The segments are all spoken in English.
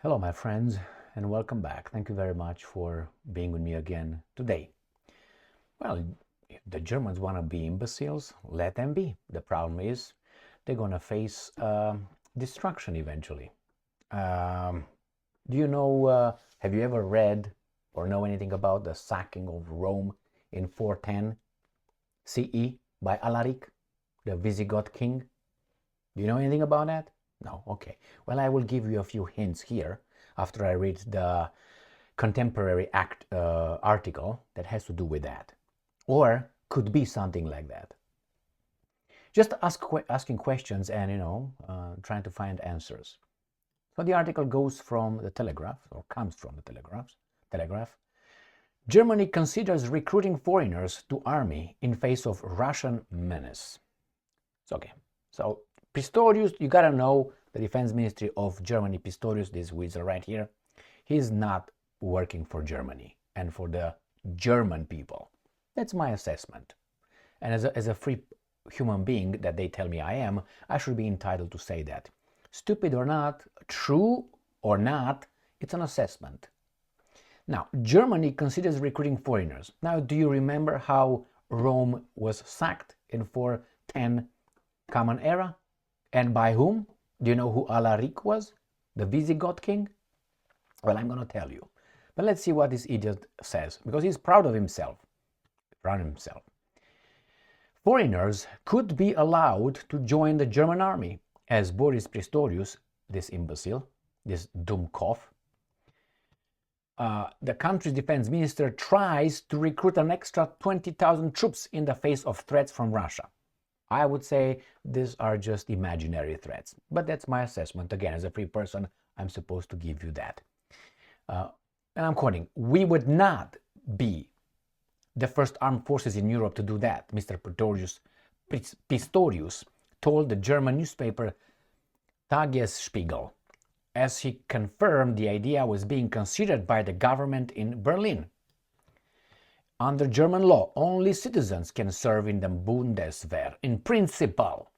Hello, my friends, and welcome back. Thank you very much for being with me again today. Well, if the Germans want to be imbeciles, let them be. The problem is they're going to face destruction eventually. Do you know, have you ever read or know anything about the sacking of Rome in 410 CE by Alaric, the Visigoth king? Do you know anything about that? No? Okay. Well, I will give you a few hints here after I read the contemporary article that has to do with that. Or could be something like that. Just asking questions and, trying to find answers. So the article goes from the Telegraph, or comes from the Telegraph. Germany considers recruiting foreigners to army in face of Russian menace. It's okay. So Pistorius, you gotta know the Defense Ministry of Germany, Pistorius, this wizard right here, he's not working for Germany and for the German people. That's my assessment. And as a free human being that they tell me I am, I should be entitled to say that. Stupid or not, true or not, it's an assessment. Now, Germany considers recruiting foreigners. Now, do you remember how Rome was sacked in 410 Common Era? And by whom? Do you know who Alaric was? The Visigoth king? Well, I'm going to tell you. But let's see what this idiot says, because he's proud of himself. Foreigners could be allowed to join the German army, as Boris Pistorius, this imbecile, this Dummkopf, the country's defense minister, tries to recruit an extra 20,000 troops in the face of threats from Russia. I would say these are just imaginary threats, but that's my assessment. Again, as a free person, I'm supposed to give you that. And I'm quoting, "We would not be the first armed forces in Europe to do that," Mr. Pistorius told the German newspaper Tagesspiegel, as he confirmed the idea was being considered by the government in Berlin. Under German law, only citizens can serve in the Bundeswehr, in principle.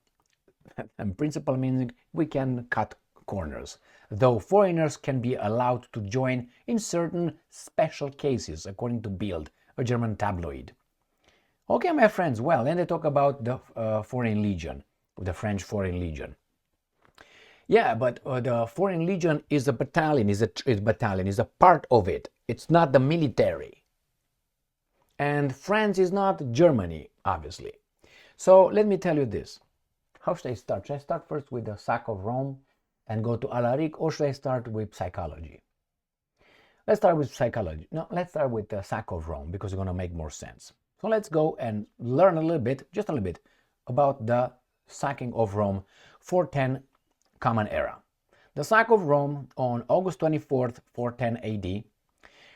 And principle meaning we can cut corners, though foreigners can be allowed to join in certain special cases, according to Bild, a German tabloid. Okay, my friends, well, then they talk about the Foreign Legion, the French Foreign Legion. Yeah, but the Foreign Legion is a battalion, is a part of it. It's not the military. And France is not Germany, obviously. So let me tell you this. How should I start? Should I start first with the sack of Rome and go to Alaric, or should I start with psychology? Let's start with psychology. No, let's start with the sack of Rome, because it's going to make more sense. So let's go and learn a little bit, just a little bit, about the sacking of Rome, 410 Common Era. The sack of Rome on August 24th, 410 AD,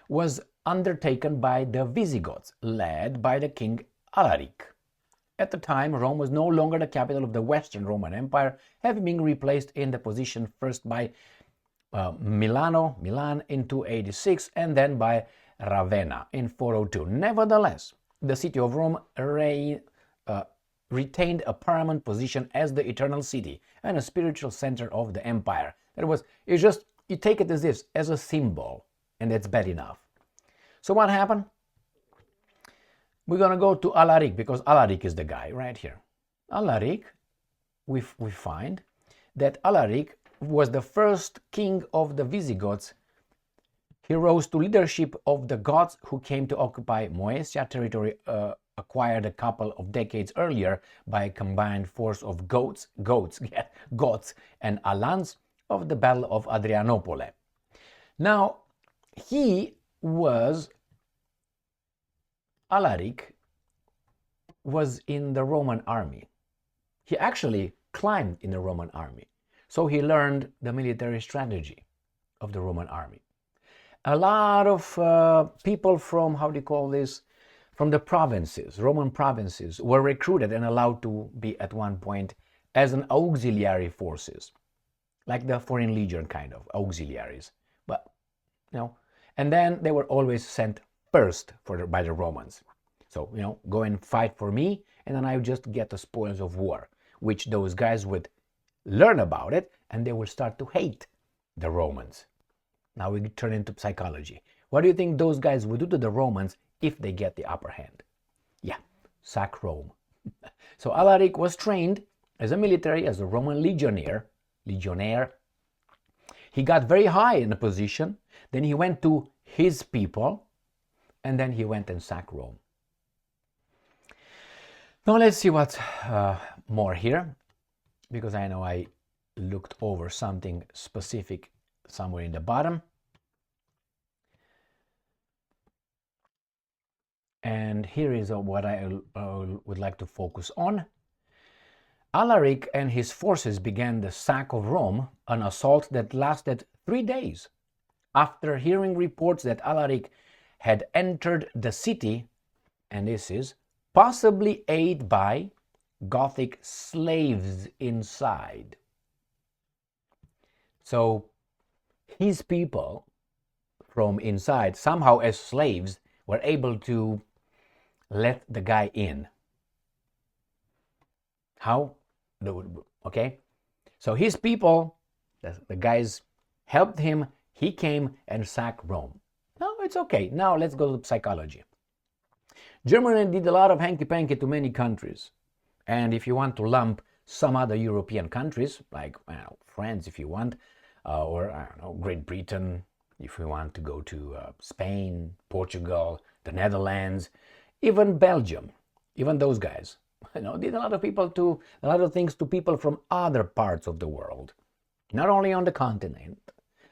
was undertaken by the Visigoths, led by the king Alaric. At the time, Rome was no longer the capital of the Western Roman Empire, having been replaced in the position first by Milan in 286 and then by Ravenna in 402. Nevertheless, the city of Rome retained a paramount position as the eternal city and a spiritual center of the empire. You take it as this, as a symbol, and that's bad enough. So what happened? We're going to go to Alaric, because Alaric is the guy right here. Alaric, we find that Alaric was the first king of the Visigoths. He rose to leadership of the Goths who came to occupy Moesia territory, acquired a couple of decades earlier by a combined force of Goths and Alans of the Battle of Adrianople. Now, Alaric was in the Roman army. He actually climbed in the Roman army. So he learned the military strategy of the Roman army. A lot of people from, from the provinces, Roman provinces, were recruited and allowed to be at one point as an auxiliary forces, like the Foreign Legion kind of auxiliaries. But, and then they were always sent first by the Romans. So, go and fight for me, and then I would just get the spoils of war, which those guys would learn about it, and they would start to hate the Romans. Now we turn into psychology. What do you think those guys would do to the Romans if they get the upper hand? Yeah, sack Rome. So Alaric was trained as a military, as a Roman legionnaire. He got very high in the position. Then he went to his people, and then he went and sacked Rome. Now let's see what's more here, because I know I looked over something specific somewhere in the bottom. And here is what I would like to focus on. Alaric and his forces began the sack of Rome, an assault that lasted 3 days. After hearing reports that Alaric had entered the city, and this is possibly aided by Gothic slaves inside. So his people from inside, somehow as slaves, were able to let the guy in. How? Okay, so his people, the guys helped him. He came and sacked Rome. No, it's okay. Now let's go to psychology. Germany did a lot of hanky-panky to many countries. And if you want to lump some other European countries, like France if you want, or I don't know, Great Britain, if you want to go to Spain, Portugal, the Netherlands, even Belgium, even those guys, did a lot of things to people from other parts of the world, not only on the continent.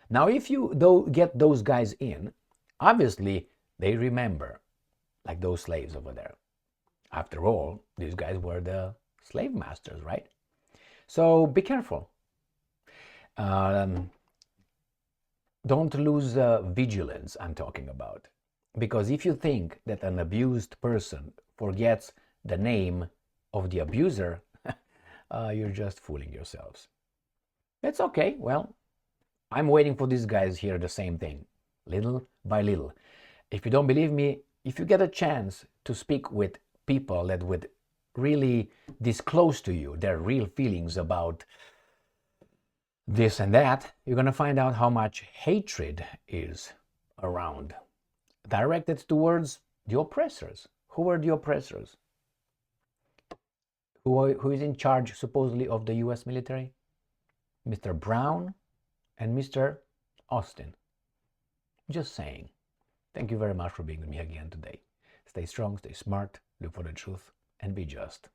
Now, if you get those guys in, obviously they remember, like those slaves over there. After all, these guys were the slave masters, right? So be careful. Don't lose vigilance, I'm talking about. Because if you think that an abused person forgets the name of the abuser, you're just fooling yourselves. It's okay. Well, I'm waiting for these guys here the same thing, little by little. If you don't believe me, if you get a chance to speak with people that would really disclose to you their real feelings about this and that, you're going to find out how much hatred is around, directed towards the oppressors. Who are the oppressors? Who is in charge, supposedly, of the US military? Mr. Brown and Mr. Austin. Just saying. Thank you very much for being with me again today. Stay strong, stay smart, look for the truth, and be just.